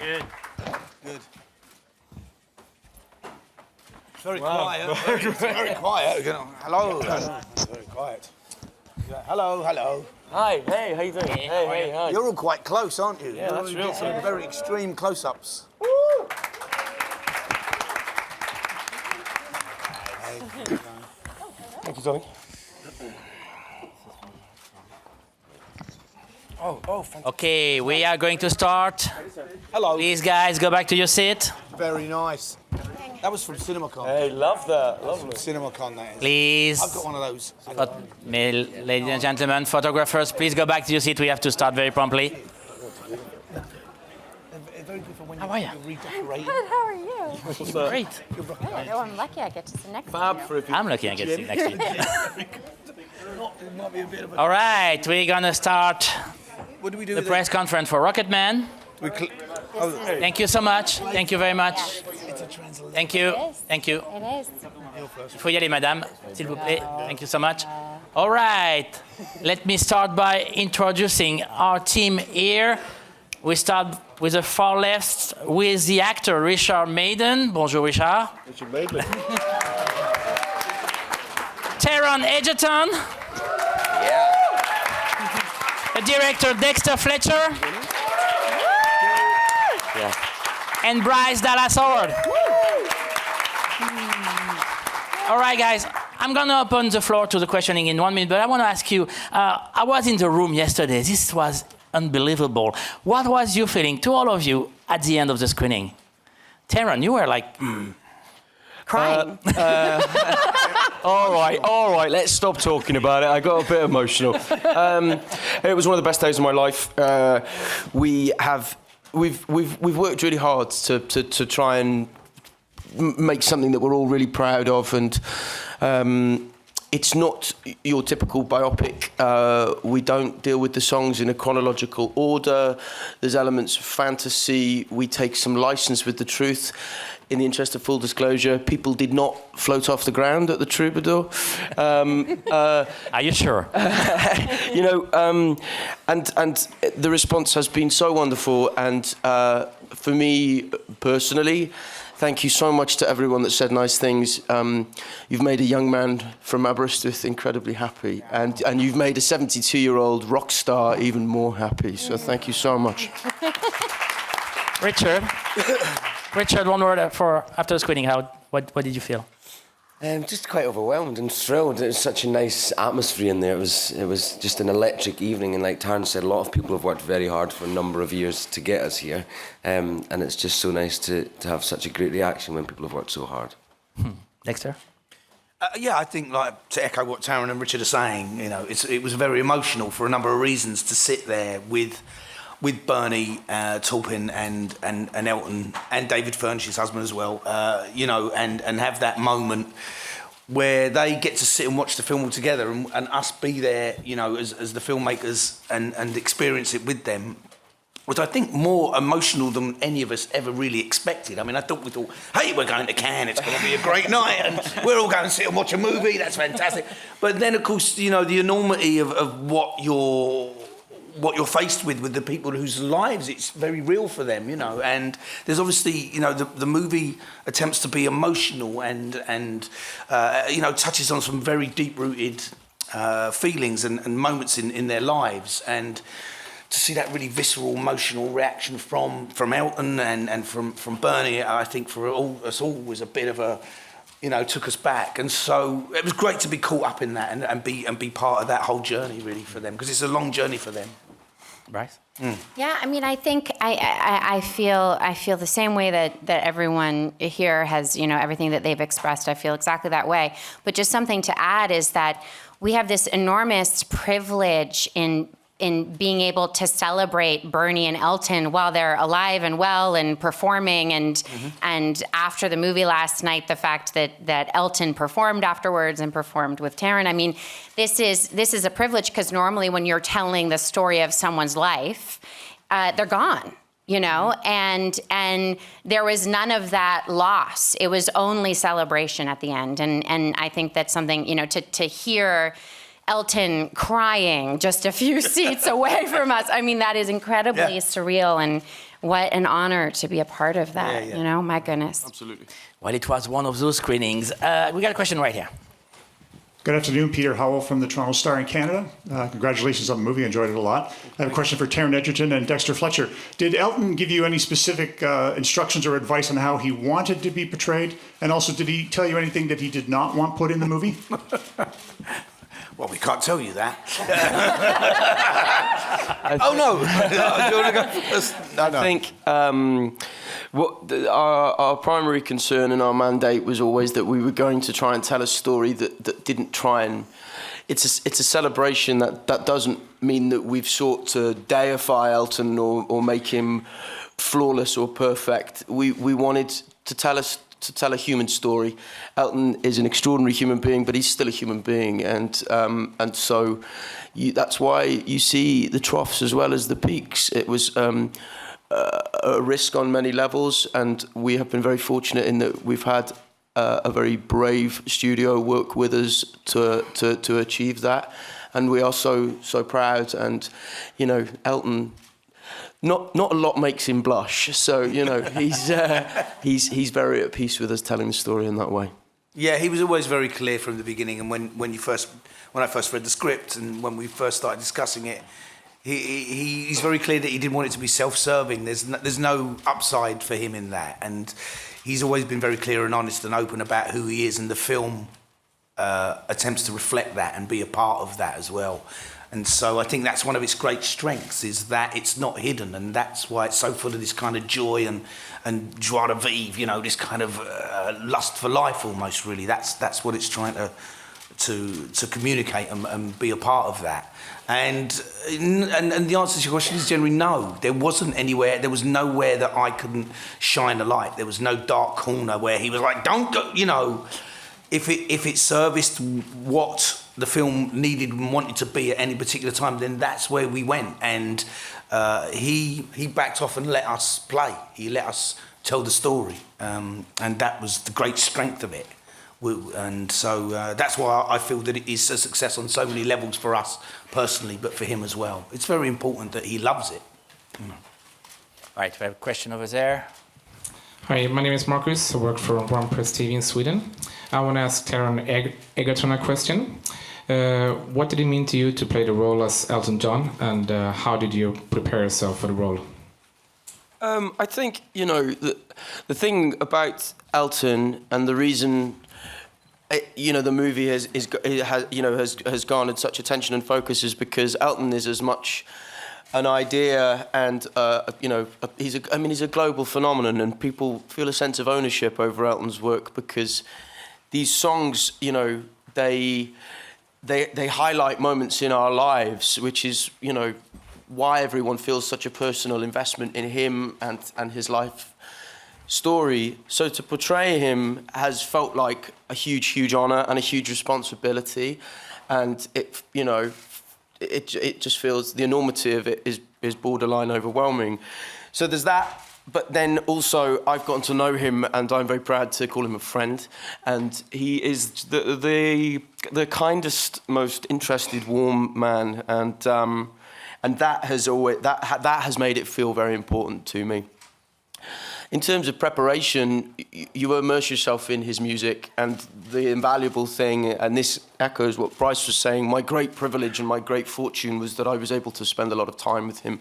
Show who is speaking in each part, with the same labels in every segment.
Speaker 1: Good.
Speaker 2: Good. Very quiet. It's very quiet. Hello. Very quiet. Yeah, hello, hello.
Speaker 3: Hi, hey, how you doing? Hey, hi.
Speaker 2: You're all quite close, aren't you?
Speaker 3: Yeah, that's real.
Speaker 2: Some very extreme close-ups.
Speaker 3: Thank you, Tony.
Speaker 2: Oh, fantastic.
Speaker 1: Okay, we are going to start.
Speaker 2: Hello.
Speaker 1: Please, guys, go back to your seat.
Speaker 2: Very nice. That was from CinemaCon.
Speaker 3: Hey, love that. Lovely.
Speaker 2: CinemaCon, that is.
Speaker 1: Please.
Speaker 2: I've got one of those.
Speaker 1: Ladies and gentlemen, photographers, please go back to your seat. We have to start very promptly.
Speaker 2: Very good for when
Speaker 1: How are you?
Speaker 2: you're redecorating.
Speaker 4: Good, how are you?
Speaker 1: Great.
Speaker 4: Oh, I'm lucky I get to sit next
Speaker 3: Fab
Speaker 4: to
Speaker 3: for
Speaker 4: you.
Speaker 3: if you...
Speaker 1: I'm lucky I get to sit next to you.
Speaker 2: It might be a bit of a...
Speaker 1: All right, we're going to start
Speaker 2: What do we do
Speaker 1: the
Speaker 2: with
Speaker 1: press conference for ROCKETMAN.
Speaker 2: it?
Speaker 1: Thank you so much. Thank you very much.
Speaker 2: It's a translation.
Speaker 1: Thank you.
Speaker 4: It is.
Speaker 1: Thank you.
Speaker 4: It is.
Speaker 1: Il faut y aller, madame, s'il vous plaît. Thank you so much. All right, let me start by introducing our team here. We start with the far left with the actor Richard Maiden. Bonjour, Richard.
Speaker 3: Richard Maiden.
Speaker 1: Taron Egerton.
Speaker 5: Yeah.
Speaker 1: The director Dexter Fletcher.
Speaker 3: Yeah.
Speaker 1: And Bryce Dallas Howard. All right, guys, I'm going to open the floor to the questioning in 1 minute, but I want to ask you, I was in the room yesterday. This was unbelievable. What was you feeling, to all of you, at the end of the screening? Taron, you were like...
Speaker 4: Crying.
Speaker 3: All right, let's stop talking about it. I got a bit emotional. It was one of the best days of my life. We've worked really hard to try and make something that we're all really proud of, and it's not your typical biopic. We don't deal with the songs in a chronological order. There's elements of fantasy. We take some license with the truth. In the interest of full disclosure, people did not float off the ground at the Troubadour.
Speaker 1: Are you sure?
Speaker 3: You know, and the response has been so wonderful. And for me personally, thank you so much to everyone that said nice things. You've made a young man from Aberystwyth incredibly happy, and you've made a 72-year-old rock star even more happy. So thank you so much.
Speaker 1: Richard, one word for after the screening. What did you feel?
Speaker 5: Just quite overwhelmed and thrilled. It was such a nice atmosphere in there. It was just an electric evening, and like Taryn said, a lot of people have worked very hard for a number of years to get us here, and it's just so nice to have such a great reaction when people have worked so hard.
Speaker 1: Dexter?
Speaker 2: Yeah, I think, like, to echo what Taron and Richard are saying, you know, it was very emotional for a number of reasons to sit there with Bernie Taupin and Elton and David Furnish, his husband as well, you know, and have that moment where they get to sit and watch the film all together, and us be there, you know, as the filmmakers and experience it with them, was, I think, more emotional than any of us ever really expected. I mean, we thought, hey, we're going to Cannes, it's going to be a great night, and we're all going to sit and watch a movie, that's fantastic. But then, of course, you know, the enormity of what you're faced with the people whose lives it's very real for them, you know. And there's obviously, you know, the movie attempts to be emotional and you know, touches on some very deep-rooted feelings and moments in their lives. And to see that really visceral, emotional reaction from Elton and from Bernie, I think for us all was a bit of a, you know, took us back. And so it was great to be caught up in that and be part of that whole journey, really, for them, because it's a long journey for them.
Speaker 1: Bryce?
Speaker 4: Yeah, I mean, I think I feel the same way that everyone here has, you know, everything that they've expressed. I feel exactly that way. But just something to add is that we have this enormous privilege in being able to celebrate Bernie and Elton while they're alive and well and performing, and after the movie last night, the fact that Elton performed afterwards and performed with Taron. I mean, this is a privilege, because normally when you're telling the story of someone's life, they're gone, you know, and there was none of that loss. It was only celebration at the end, and I think that's something, you know, to hear Elton crying just a few seats away from us. I mean, that is incredibly surreal, and what an honor to be a part of that.
Speaker 2: Yeah.
Speaker 4: You know, my goodness.
Speaker 3: Absolutely.
Speaker 1: Well, it was one of those screenings. We got a question right here.
Speaker 6: Good afternoon, Peter Howell from the Toronto Star in Canada. Congratulations on the movie, I enjoyed it a lot. I have a question for Taron Egerton and Dexter Fletcher. Did Elton give you any specific instructions or advice on how he wanted to be portrayed? And also, did he tell you anything that he did not want put in the movie?
Speaker 2: Well, we can't tell you that. Oh, no. Do you want to go first? No.
Speaker 3: I think our primary concern and our mandate was always that we were going to try and tell a story that didn't try and... It's a celebration that doesn't mean that we've sought to deify Elton or make him flawless or perfect. We wanted to tell a human story. Elton is an extraordinary human being, but he's still a human being, and so that's why you see the troughs as well as the peaks. It was a risk on many levels, and we have been very fortunate in that we've had a very brave studio work with us to achieve that, and we are so proud. And you know, Elton. Not a lot makes him blush, so you know he's very at peace with us telling the story in that way.
Speaker 2: Yeah, he was always very clear from the beginning, and when I first read the script and when we first started discussing it, he's very clear that he didn't want it to be self-serving. There's no upside for him in that, and he's always been very clear and honest and open about who he is, and the film attempts to reflect that and be a part of that as well. And so I think that's one of its great strengths, is that it's not hidden, and that's why it's so full of this kind of joy and joie de vivre, you know, this kind of lust for life almost, really. That's what it's trying to communicate and be a part of that. And the answer to your question is generally no. There was nowhere that I couldn't shine a light. There was no dark corner where he was like, don't go, you know, if it serviced what the film needed and wanted to be at any particular time, then that's where we went. And he backed off and let us play. He let us tell the story, and that was the great strength of it. And so that's why I feel that it is a success on so many levels for us personally, but for him as well. It's very important that he loves it.
Speaker 1: All right, we have a question over there.
Speaker 7: Hi, my name is Marcus. I work for One Press TV in Sweden. I want to ask Taron Egerton a question. What did it mean to you to play the role as Elton John, and how did you prepare yourself for the role?
Speaker 3: I think, you know, the thing about Elton and the reason, you know, the movie has garnered such attention and focus is because Elton is as much an idea, and you know, he's a global phenomenon, and people feel a sense of ownership over Elton's work because these songs, you know, they highlight moments in our lives, which is, you know, why everyone feels such a personal investment in him and his life story. So to portray him has felt like a huge honor and a huge responsibility, and it, you know, it just feels the enormity of it is borderline overwhelming. So there's that, but then also I've gotten to know him, and I'm very proud to call him a friend. And he is the kindest, most interested, warm man, and that has always that has made it feel very important to me. In terms of preparation, you immerse yourself in his music, and the invaluable thing, and this echoes what Bryce was saying, my great privilege and my great fortune was that I was able to spend a lot of time with him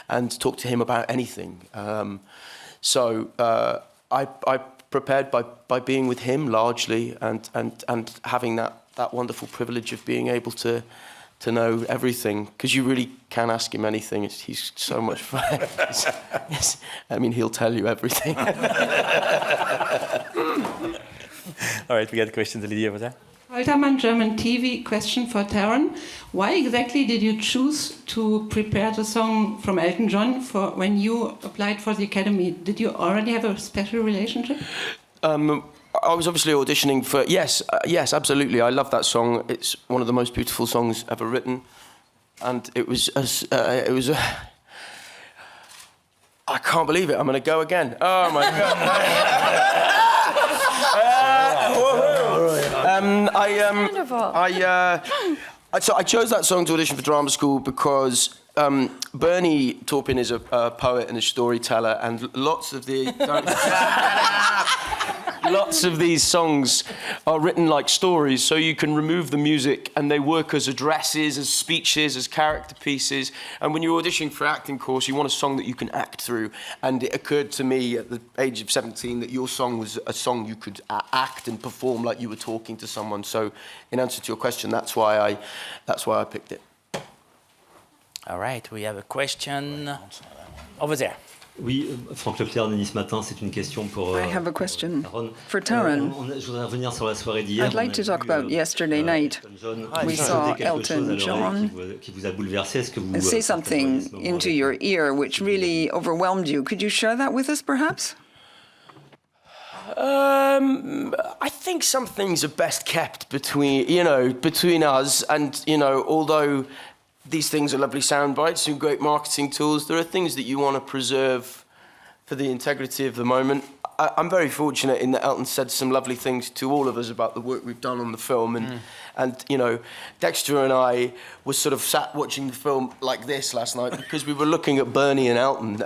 Speaker 3: and talk to him about anything. So I prepared by being with him largely, and having that wonderful privilege of being able to know everything, because you really can ask him anything. He's so much fun. Yes, I mean, he'll tell you everything.
Speaker 1: All right, we got a question to Lydia over there.
Speaker 8: ROCKETMAN German TV question for Taron. Why exactly did you choose to prepare the song from Elton John for when you applied for the Academy? Did you already have a special relationship?
Speaker 3: I was obviously auditioning for... Yes, absolutely. I love that song. It's one of the most beautiful songs ever written. And it was... I can't believe it. I'm going to go again. Oh, my God.
Speaker 4: Wonderful.
Speaker 3: So I chose that song to audition for drama school because Bernie Taupin is a poet and a storyteller, and lots of these songs are written like stories, so you can remove the music and they work as addresses, as speeches, as character pieces. And when you're auditioning for acting course, you want a song that you can act through. And it occurred to me at the age of 17 that your song was a song you could act and perform like you were talking to someone. So in answer to your question, that's why I picked it.
Speaker 1: All right, we have a question over there.
Speaker 9: Oui, Franck Leclerc de Nice Matin, c'est une question pour...
Speaker 10: I have a question
Speaker 9: Taron.
Speaker 10: for Taron.
Speaker 9: Je voudrais revenir sur la soirée d'hier.
Speaker 10: I'd like to talk about yesterday night. We saw Elton John
Speaker 9: qui vous a bouleversé. Est-ce que vous
Speaker 10: say something into your ear which really overwhelmed you. Could you share that with us, perhaps?
Speaker 3: I think some things are best kept between us, and although these things are lovely sound bites and great marketing tools, there are things that you want to preserve for the integrity of the moment. I'm very fortunate in that Elton said some lovely things to all of us about the work we've done on the film, and Dexter and I were sort of sat watching the film like this last night because we were looking at Bernie and Elton,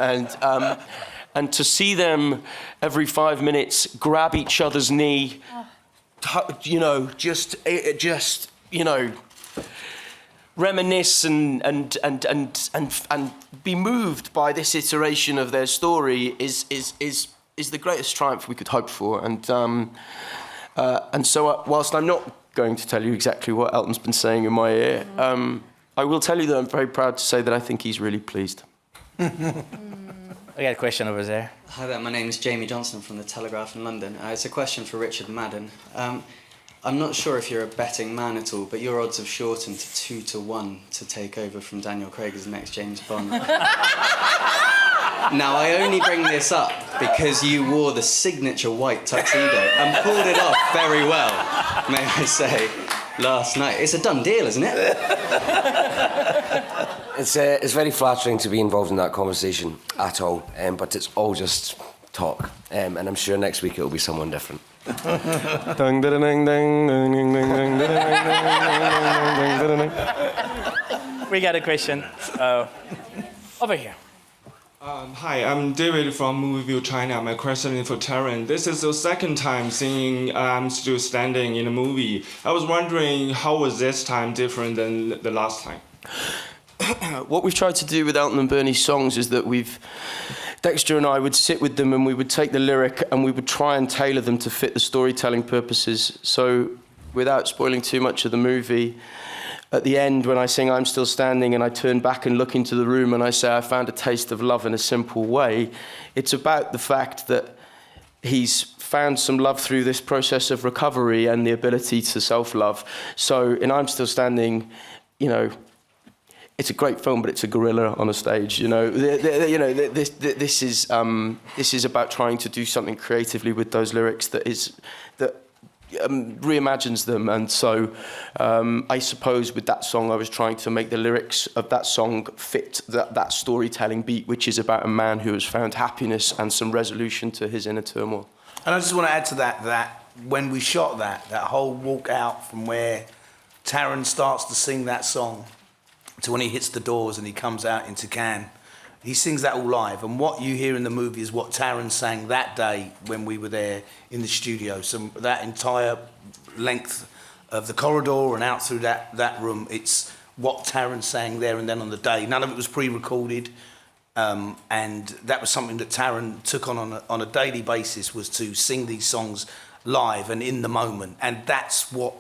Speaker 3: and to see them every 5 minutes grab each other's knee, just reminisce and be moved by this iteration of their story is the greatest triumph we could hope for. And so whilst I'm not going to tell you exactly what Elton's been saying in my ear, I will tell you that I'm very proud to say that I think he's really pleased.
Speaker 1: I got a question over there.
Speaker 11: Hi there, my name is Jamie Johnson from The Telegraph in London. It's a question for Richard Madden. I'm not sure if you're a betting man at all, but your odds have shortened to 2-1 to take over from Daniel Craig as the next James Bond. Now, I only bring this up because you wore the signature white tuxedo and pulled it off very well, may I say, last night. It's a done deal, isn't it?
Speaker 5: It's very flattering to be involved in that conversation at all, but it's all just talk, and I'm sure next week it'll be someone different.
Speaker 1: We got a question over here.
Speaker 12: Hi, I'm David from Movie View China. My question is for Taron. This is the second time seeing I'm Still Standing in a movie. I was wondering how was this time different than the last time?
Speaker 3: What we've tried to do with Elton and Bernie's songs is that Dexter and I would sit with them and we would take the lyric and we would try and tailor them to fit the storytelling purposes. So without spoiling too much of the movie, at the end when I sing I'm Still Standing and I turn back and look into the room and I say I found a taste of love in a simple way, it's about the fact that he's found some love through this process of recovery and the ability to self-love. So in I'm Still Standing, it's a great film, but it's a gorilla on a stage. This is about trying to do something creatively with those lyrics that reimagines them. And so, I suppose with that song, I was trying to make the lyrics of that song fit that storytelling beat, which is about a man who has found happiness and some resolution to his inner turmoil.
Speaker 2: And I just want to add to that when we shot that whole walk out from where Taron starts to sing that song to when he hits the doors and he comes out into Cannes, he sings that all live. And what you hear in the movie is what Taron sang that day when we were there in the studio. So that entire length of the corridor and out through that room, it's what Taron sang there and then on the day. None of it was pre-recorded. And that was something that Taron took on a daily basis, was to sing these songs live and in the moment. And that's what,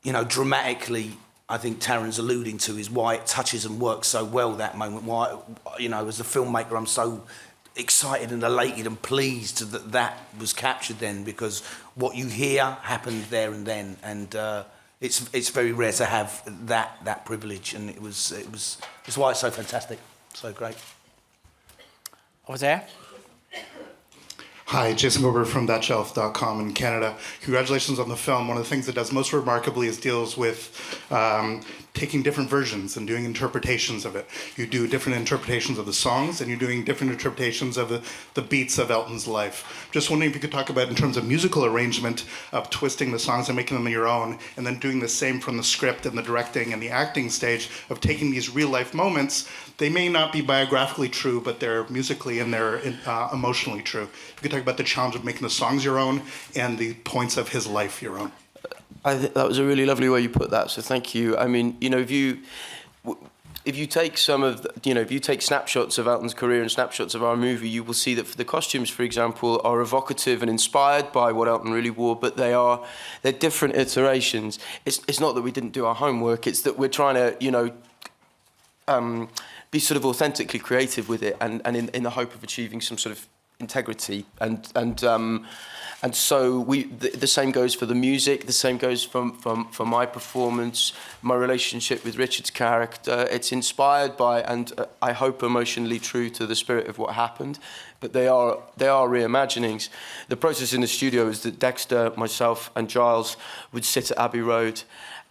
Speaker 2: dramatically, I think Taron's alluding to, is why it touches and works so well that moment. Why, as a filmmaker, I'm so excited and elated and pleased that was captured then, because what you hear happened there and then, and it's very rare to have that privilege, and it's why it's so fantastic, so great.
Speaker 1: Over there.
Speaker 6: Hi, Jason Gober from thatshelf.com in Canada. Congratulations on the film. One of the things it does most remarkably is deals with taking different versions and doing interpretations of it. You do different interpretations of the songs, and you're doing different interpretations of the beats of Elton's life. Just wondering if you could talk about, in terms of musical arrangement, of twisting the songs and making them your own, and then doing the same from the script and the directing and the acting stage of taking these real-life moments. They may not be biographically true, but they're musically and they're emotionally true. If you could talk about the challenge of making the songs your own and the points of his life your own.
Speaker 3: I think that was a really lovely way you put that, so thank you. I mean, you know, if you take some of the, you know, if you take snapshots of Elton's career and snapshots of our movie, you will see that the costumes, for example, are evocative and inspired by what Elton really wore, but they're different iterations. It's not that we didn't do our homework, it's that we're trying to, you know, be sort of authentically creative with it, and in the hope of achieving some sort of integrity, and so the same goes for the music, the same goes for my performance, my relationship with Richard's character. It's inspired by, and I hope emotionally true to the spirit of what happened, but they are reimaginings. The process in the studio is that Dexter, myself and Giles would sit at Abbey Road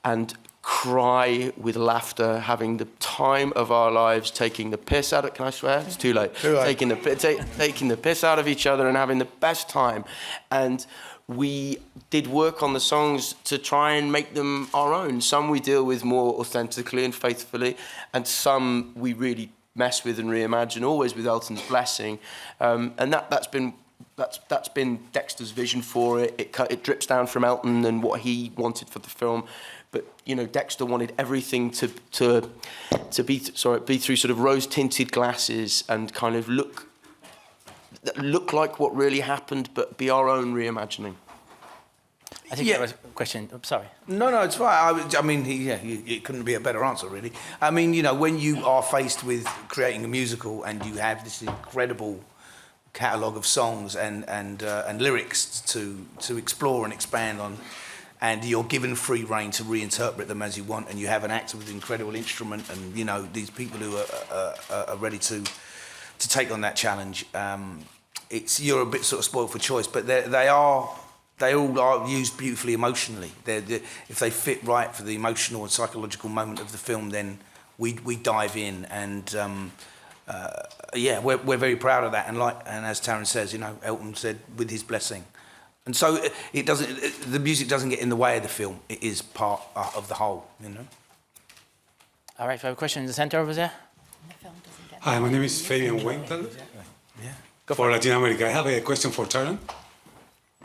Speaker 3: and cry with laughter, having the time of our lives, taking the piss out of, can I swear? It's too late. Taking the piss out of each other and having the best time. And we did work on the songs to try and make them our own. Some we deal with more authentically and faithfully, and some we really mess with and reimagine, always with Elton's blessing. And that's been Dexter's vision for it. It drips down from Elton and what he wanted for the film. But you know, Dexter wanted everything to be through sort of rose-tinted glasses and kind of look like what really happened, but be our own reimagining.
Speaker 1: I think there was a question. I'm sorry.
Speaker 2: No, it's fine. I mean, it couldn't be a better answer, really. I mean, you know, when you are faced with creating a musical and you have this incredible catalogue of songs and lyrics to explore and expand on, and you're given free rein to reinterpret them as you want, and you have an actor with an incredible instrument, and you know these people who are ready to take on that challenge. You're a bit sort of spoiled for choice, but they all are used beautifully emotionally. If they fit right for the emotional and psychological moment of the film, then we dive in, and we're very proud of that. And as Taryn says, you know, Elton said with his blessing. And so the music doesn't get in the way of the film. It is part of the whole, you know.
Speaker 1: All right, we have a question in the center over there.
Speaker 13: Hi, my name is Fabian Weinthal.
Speaker 1: Yeah.
Speaker 13: For Latin America, I have a question for Taron.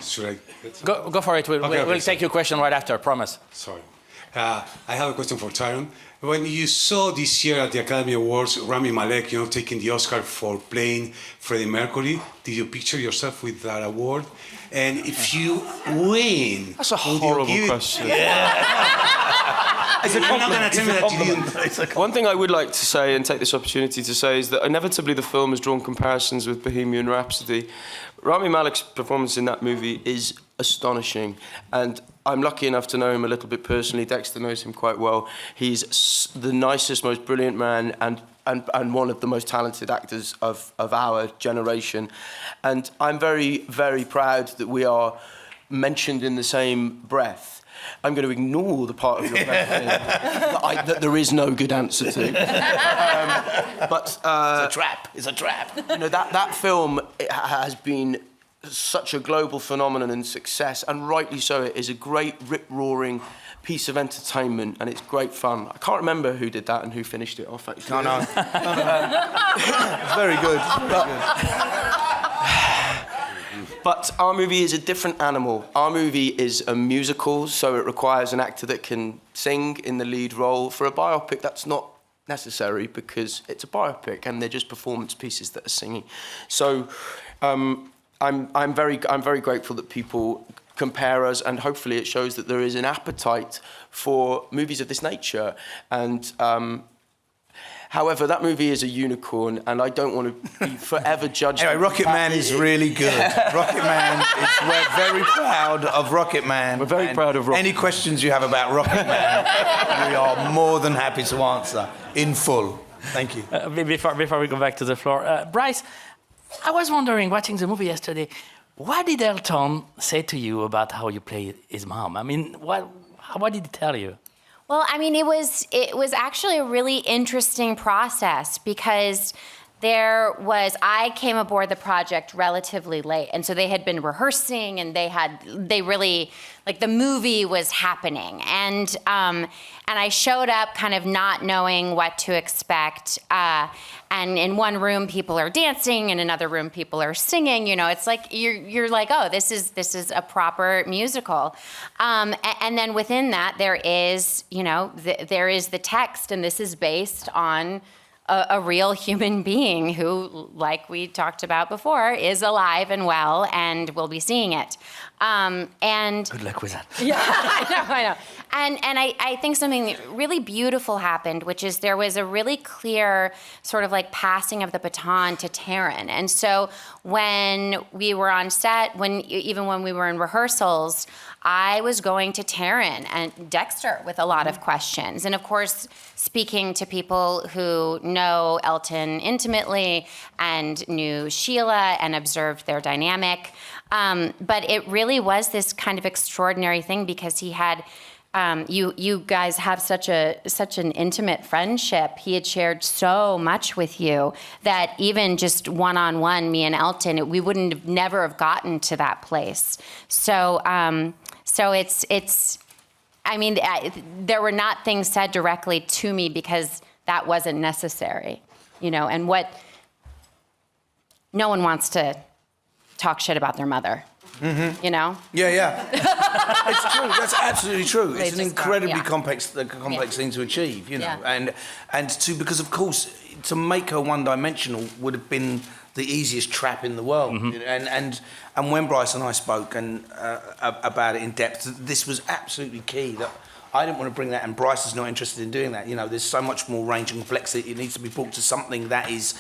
Speaker 13: Should I?
Speaker 1: Go for it. We'll take your question right after, I promise.
Speaker 13: Sorry. I have a question for Taron. When you saw this year at the Academy Awards, Rami Malek, you know, taking the Oscar for playing Freddie Mercury, did you picture yourself with that award? And if you win,
Speaker 3: that's a horrible question. One thing I would like to say and take this opportunity to say is that inevitably the film has drawn comparisons with Bohemian Rhapsody. Rami Malek's performance in that movie is astonishing, and I'm lucky enough to know him a little bit personally. Dexter knows him quite well. He's the nicest, most brilliant man, and one of the most talented actors of our generation. And I'm very, very proud that we are mentioned in the same breath. I'm going to ignore the part of your question that there is no good answer to. But
Speaker 2: it's a trap.
Speaker 3: You know, that film has been such a global phenomenon and success, and rightly so. It is a great rip-roaring piece of entertainment, and it's great fun. I can't remember who did that and who finished it off, actually.
Speaker 2: No. Very good.
Speaker 3: But our movie is a different animal. Our movie is a musical, so it requires an actor that can sing in the lead role. For a biopic, that's not necessary because it's a biopic and they're just performance pieces that are singing. So I'm very grateful that people compare us, and hopefully it shows that there is an appetite for movies of this nature. And however, that movie is a unicorn, and I don't want to be forever judged.
Speaker 2: Anyway, ROCKETMAN is really good. We're very proud of ROCKETMAN.
Speaker 3: We're very proud of ROCKETMAN.
Speaker 2: Any questions you have about ROCKETMAN, we are more than happy to answer in full. Thank you.
Speaker 1: Before we go back to the floor, Bryce, I was wondering, watching the movie yesterday, what did Elton say to you about how you play his mom? I mean, what did he tell you?
Speaker 4: Well, I mean, it was actually a really interesting process because I came aboard the project relatively late, and so they had been rehearsing, and they really, like, the movie was happening, and I showed up kind of not knowing what to expect, and in one room people are dancing, in another room people are singing. You know, it's like you're like, oh, this is a proper musical, and then within that there is, you know, there is the text, and this is based on a real human being who, like we talked about before, is alive and well and will be seeing it. And
Speaker 2: good luck with that.
Speaker 4: Yeah, I know. And I think something really beautiful happened, which is there was a really clear sort of like passing of the baton to Taryn. And so when we were on set, even when we were in rehearsals, I was going to Taryn and Dexter with a lot of questions. And of course, speaking to people who know Elton intimately and knew Sheila and observed their dynamic. But it really was this kind of extraordinary thing because he had, you guys have such an intimate friendship. He had shared so much with you that even just one-on-one, me and Elton, we wouldn't have never have gotten to that place. So it's, I mean, there were not things said directly to me because that wasn't necessary, you know, and no one wants to talk shit about their mother, you know?
Speaker 2: Yeah. It's true. That's absolutely true. It's an incredibly
Speaker 4: yeah.
Speaker 2: complex thing to achieve, you know, because of course to make her one-dimensional would have been the easiest trap in the world. You know? And when Bryce and I spoke about it in depth, this was absolutely key. That I didn't want to bring that, and Bryce is not interested in doing that. You know, there's so much more range and complexity. It needs to be brought to something that is,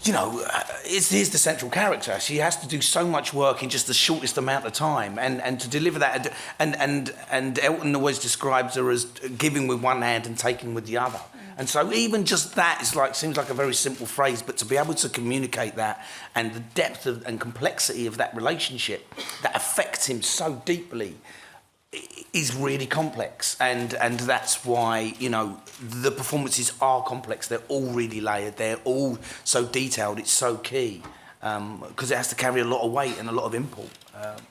Speaker 2: you know, here's the central character. She has to do so much work in just the shortest amount of time, and to deliver that. And Elton always describes her as giving with one hand and taking with the other. And so even just that seems like a very simple phrase, but to be able to communicate that and the depth and complexity of that relationship that affects him so deeply is really complex. And that's why, you know, the performances are complex. They're all really layered. They're all so detailed. It's so key because it has to carry a lot of weight and a lot of import.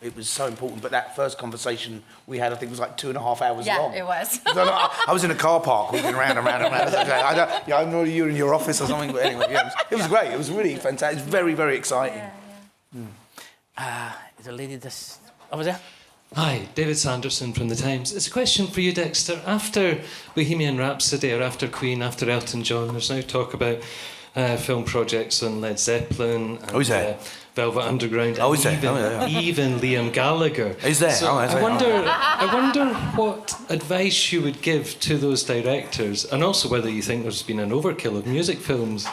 Speaker 2: It was so important. But that first conversation we had, I think, was like 2.5 hours long.
Speaker 4: Yeah, it was.
Speaker 2: I was in a car park walking around and around. I don't know you were in your office or something, but anyway, yeah, it was great. It was really fantastic. It was very, very exciting.
Speaker 1: The lady over there.
Speaker 14: Hi, David Sanderson from The Times. It's a question for you, Dexter. After Bohemian Rhapsody, or after Queen, after Elton John, there's now talk about film projects on Led Zeppelin and Velvet Underground, and even Liam Gallagher.
Speaker 2: Is there?
Speaker 14: So I wonder what advice you would give to those directors, and also whether you think there's been an overkill of music films.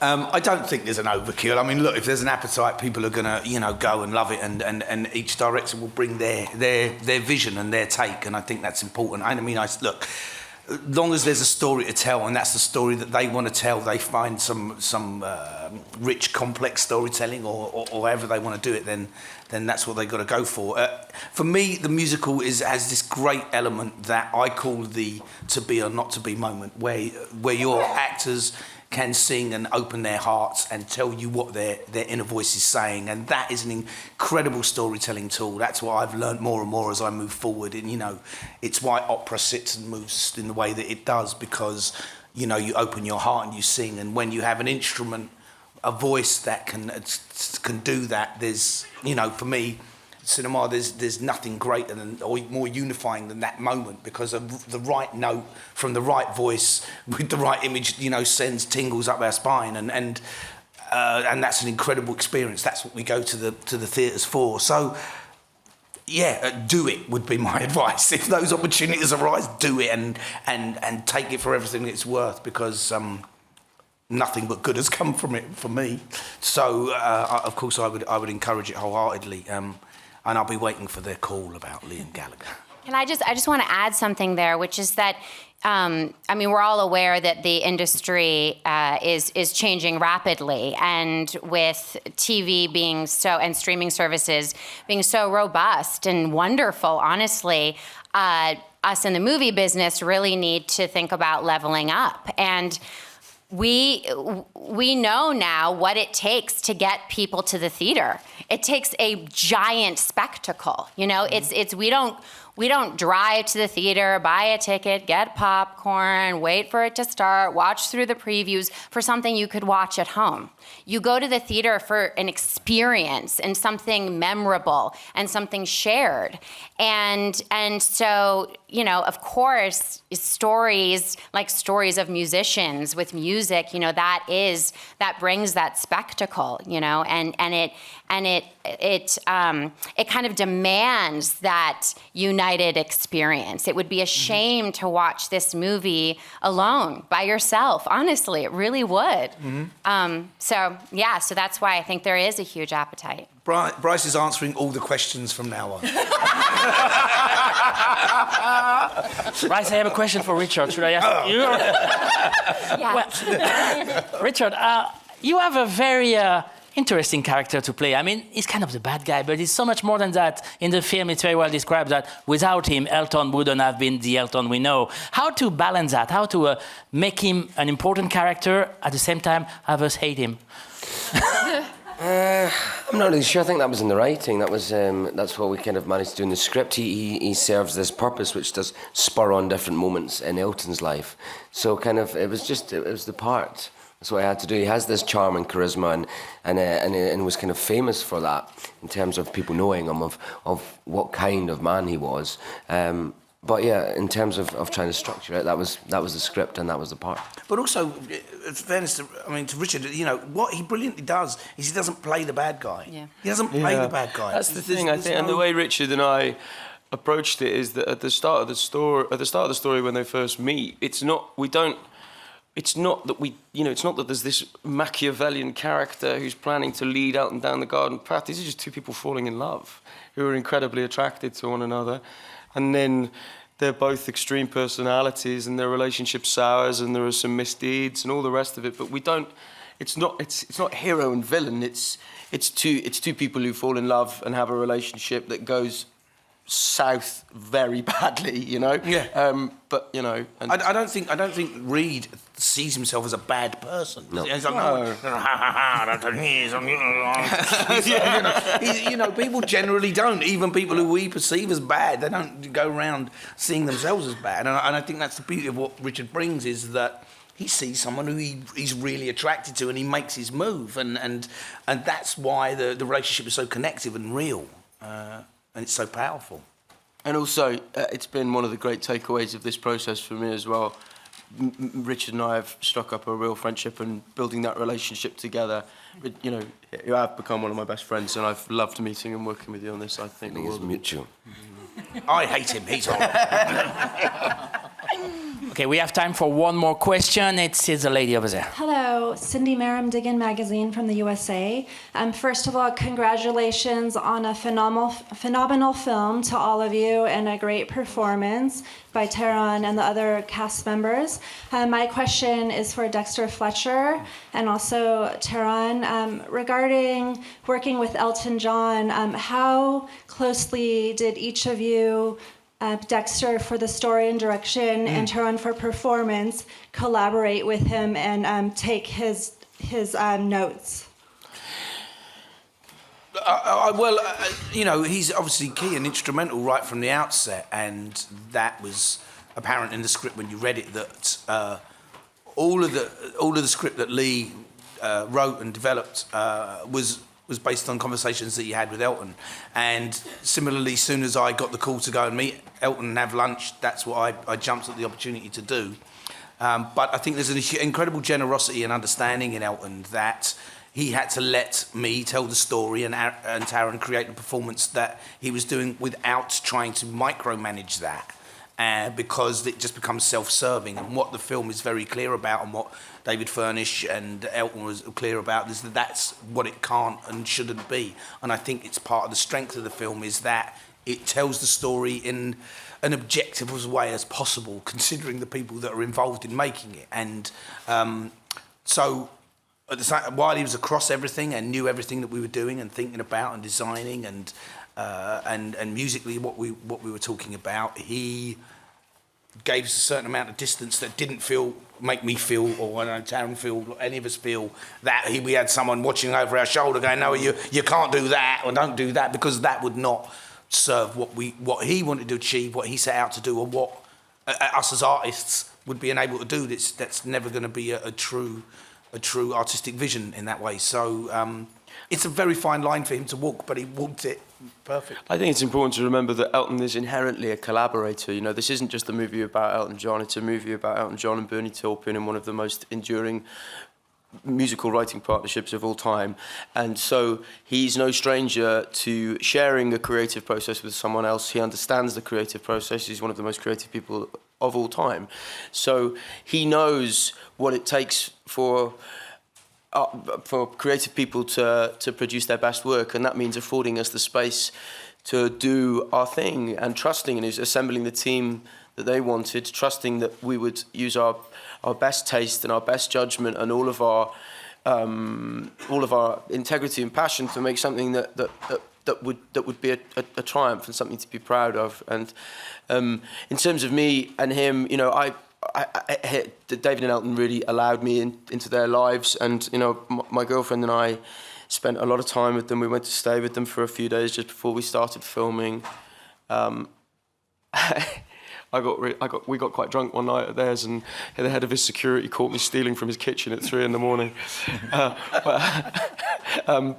Speaker 2: I don't think there's an overkill. I mean, look, if there's an appetite, people are going to, you know, go and love it, and each director will bring their vision and their take, and I think that's important. I mean, look, as long as there's a story to tell, and that's the story that they want to tell, they find some rich, complex storytelling, or however they want to do it, then that's what they've got to go for. For me, the musical has this great element that I call the to be or not to be moment, where your actors can sing and open their hearts and tell you what their inner voice is saying, and that is an incredible storytelling tool. That's what I've learned more and more as I move forward, and you know, it's why opera sits and moves in the way that it does, because you know, you open your heart and you sing, and when you have an instrument, a voice that can do that, there's, you know, for me, cinema, there's nothing greater than or more unifying than that moment, because of the right note from the right voice with the right image, you know, sends tingles up our spine, and that's an incredible experience. That's what we go to the theatres for. So yeah, do it would be my advice. If those opportunities arise, do it and take it for everything it's worth, because nothing but good has come from it for me. So of course I would encourage it wholeheartedly. And I'll be waiting for their call about Liam Gallagher.
Speaker 4: And I just want to add something there, which is that, I mean, we're all aware that the industry is changing rapidly, and with TV being and streaming services being so robust and wonderful, honestly, us in the movie business really need to think about leveling up. And we know now what it takes to get people to the theater. It takes a giant spectacle. You know, it's we don't drive to the theater, buy a ticket, get popcorn, wait for it to start, watch through the previews for something you could watch at home. You go to the theater for an experience and something memorable and something shared. And so, you know, of course, stories like stories of musicians with music, you know, that brings that spectacle, you know, and it kind of demands that united experience. It would be a shame to watch this movie alone by yourself. Honestly, it really would. So that's why I think there is a huge appetite.
Speaker 2: Bryce is answering all the questions from now on.
Speaker 1: Bryce, I have a question for Richard. Should I ask you?
Speaker 4: Yeah.
Speaker 1: Well, Richard, you have a very interesting character to play. I mean, he's kind of the bad guy, but he's so much more than that. In the film, it's very well described that without him, Elton wouldn't have been the Elton we know. How to balance that? How to make him an important character, at the same time have us hate him?
Speaker 5: I'm not really sure. I think that was in the writing. That's what we kind of managed to do in the script. He serves this purpose, which does spur on different moments in Elton's life. So kind of it was the part. That's what I had to do. He has this charm and charisma, and was kind of famous for that in terms of people knowing him, of what kind of man he was. But yeah, in terms of trying to structure it, that was the script and that was the part.
Speaker 2: But also, in fairness to Richard, you know, what he brilliantly does is he doesn't play the bad guy.
Speaker 4: Yeah.
Speaker 2: He doesn't play the bad guy.
Speaker 3: That's the thing, I think, and the way Richard and I approached it is that at the start of the story when they first meet, it's not that there's this Machiavellian character who's planning to lead Elton down the garden path. These are just two people falling in love who are incredibly attracted to one another. And then they're both extreme personalities and their relationship sours and there are some misdeeds and all the rest of it. But it's not hero and villain. It's two people who fall in love and have a relationship that goes south very badly, you know.
Speaker 2: Yeah.
Speaker 3: But you know,
Speaker 2: I don't think Reed sees himself as a bad person.
Speaker 5: No.
Speaker 2: He's like, you know, people generally don't. Even people who we perceive as bad, they don't go around seeing themselves as bad. And I think that's the beauty of what Richard brings is that he sees someone who he's really attracted to, and he makes his move, and that's why the relationship is so connective and real. And it's so powerful.
Speaker 3: And also, it's been one of the great takeaways of this process for me as well. Richard and I have struck up a real friendship and building that relationship together. You know, you have become one of my best friends, and I've loved meeting and working with you on this. I think
Speaker 5: it's mutual.
Speaker 2: I hate him. He's horrible.
Speaker 1: Okay, we have time for one more question. It's the lady over there.
Speaker 15: Hello, Cindy Merrim, Diggin Magazine from the USA. First of all, congratulations on a phenomenal film to all of you and a great performance by Taron and the other cast members. My question is for Dexter Fletcher and also Taron. Regarding working with Elton John, how closely did each of you, Dexter for the story and direction, and Taron for performance, collaborate with him and take his notes?
Speaker 2: You know, he's obviously key and instrumental right from the outset, and that was apparent in the script when you read it. That all of the script that Lee wrote and developed was based on conversations that he had with Elton. And similarly, as soon as I got the call to go and meet Elton and have lunch, that's what I jumped at the opportunity to do. But I think there's an incredible generosity and understanding in Elton that he had to let me tell the story and Taron create the performance that he was doing without trying to micromanage that. Because it just becomes self-serving, and what the film is very clear about, and what David Furnish and Elton was clear about, is that that's what it can't and shouldn't be. And I think it's part of the strength of the film is that it tells the story in an objective way as possible, considering the people that are involved in making it. And so, at the same, while he was across everything and knew everything that we were doing and thinking about and designing and musically what we were talking about, he gave us a certain amount of distance that didn't make me feel, or I don't know, Taron feel, any of us feel that we had someone watching over our shoulder going, no, you can't do that, or don't do that, because that would not serve what he wanted to achieve, what he set out to do, or what us as artists would be unable to do. That's never going to be a true artistic vision in that way. So it's a very fine line for him to walk, but he walked it perfect.
Speaker 3: I think it's important to remember that Elton is inherently a collaborator. You know, this isn't just a movie about Elton John, it's a movie about Elton John and Bernie Taupin in one of the most enduring musical writing partnerships of all time. And so he's no stranger to sharing a creative process with someone else. He understands the creative process. He's one of the most creative people of all time. So he knows what it takes for creative people to produce their best work, and that means affording us the space to do our thing and trusting and assembling the team that they wanted, trusting that we would use our best taste and our best judgment and all of our integrity and passion to make something that would be a triumph and something to be proud of. And in terms of me and him, you know, David and Elton really allowed me into their lives, and you know, my girlfriend and I spent a lot of time with them. We went to stay with them for a few days just before we started filming. We got quite drunk one night at theirs, and the head of his security caught me stealing from his kitchen at 3 a.m.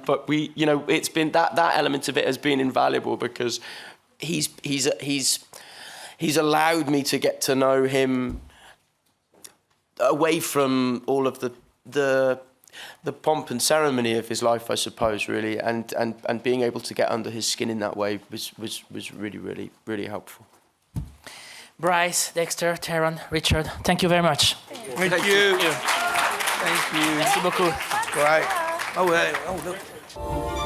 Speaker 3: But we, you know, it's been that element of it has been invaluable, because he's allowed me to get to know him away from all of the pomp and ceremony of his life, I suppose, really, and being able to get under his skin in that way was really, really, really helpful.
Speaker 1: Bryce, Dexter, Taron, Richard, thank you very much.
Speaker 2: Thank you. Thank you.
Speaker 1: Merci beaucoup.
Speaker 2: Great. Oh, look.